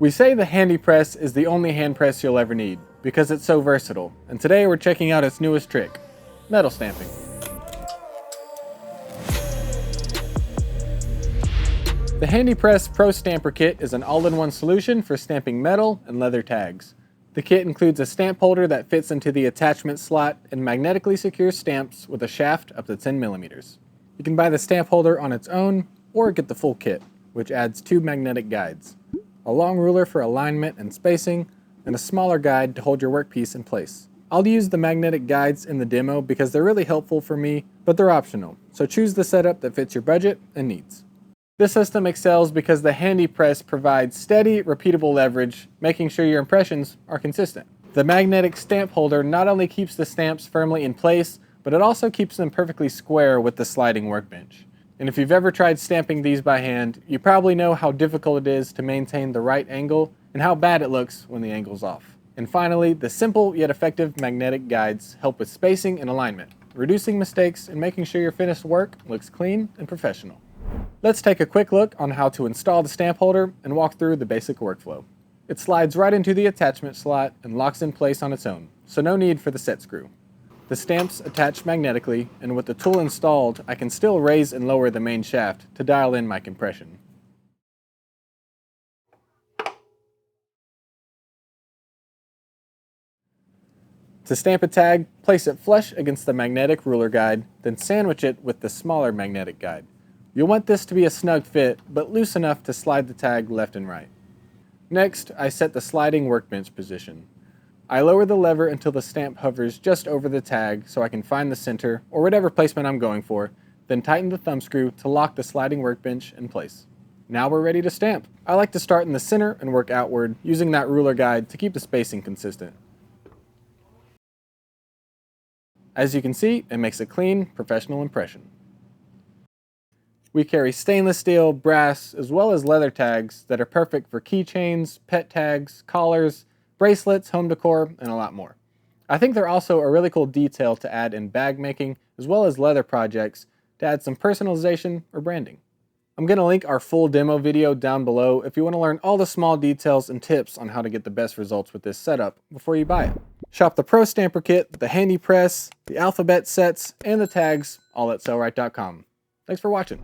We say the HandyPress is the only hand press you'll ever need because it's so versatile, and today we're checking out its newest trick, metal stamping. The HandyPress Pro-Stamper Kit is an all-in-one solution for stamping metal and leather tags. The kit includes a stamp holder that fits into the attachment slot and magnetically secures stamps with a shaft up to 10 millimeters. You can buy the stamp holder on its own or get the full kit, which adds 2 magnetic guides, a long ruler for alignment and spacing, and a smaller guide to hold your workpiece in place. I'll use the magnetic guides in the demo because they're really helpful for me, but they're optional, so choose the setup that fits your budget and needs. This system excels because the HandyPress provides steady, repeatable leverage, making sure your impressions are consistent. The magnetic stamp holder not only keeps the stamps firmly in place, but it also keeps them perfectly square with the sliding workbench. And if you've ever tried stamping these by hand, you probably know how difficult it is to maintain the right angle and how bad it looks when the angle's off. And finally, the simple yet effective magnetic guides help with spacing and alignment, reducing mistakes and making sure your finished work looks clean and professional. Let's take a quick look on how to install the stamp holder and walk through the basic workflow. It slides right into the attachment slot and locks in place on its own, so no need for the set screw. The stamps attach magnetically, and with the tool installed, I can still raise and lower the main shaft to dial in my compression. To stamp a tag, place it flush against the magnetic ruler guide, then sandwich it with the smaller magnetic guide. You'll want this to be a snug fit, but loose enough to slide the tag left and right. Next, I set the sliding workbench position. I lower the lever until the stamp hovers just over the tag so I can find the center or whatever placement I'm going for, then tighten the thumb screw to lock the sliding workbench in place. Now we're ready to stamp. I like to start in the center and work outward, using that ruler guide to keep the spacing consistent. As you can see, it makes a clean, professional impression. We carry stainless steel, brass, as well as leather tags that are perfect for keychains, pet tags, collars, bracelets, home decor, and a lot more. I think they're also a really cool detail to add in bag making, as well as leather projects, to add some personalization or branding. I'm going to link our full demo video down below if you want to learn all the small details and tips on how to get the best results with this setup before you buy it. Shop the Pro-Stamper Kit, the HandyPress, the alphabet sets, and the tags all at Sailrite.com. Thanks for watching.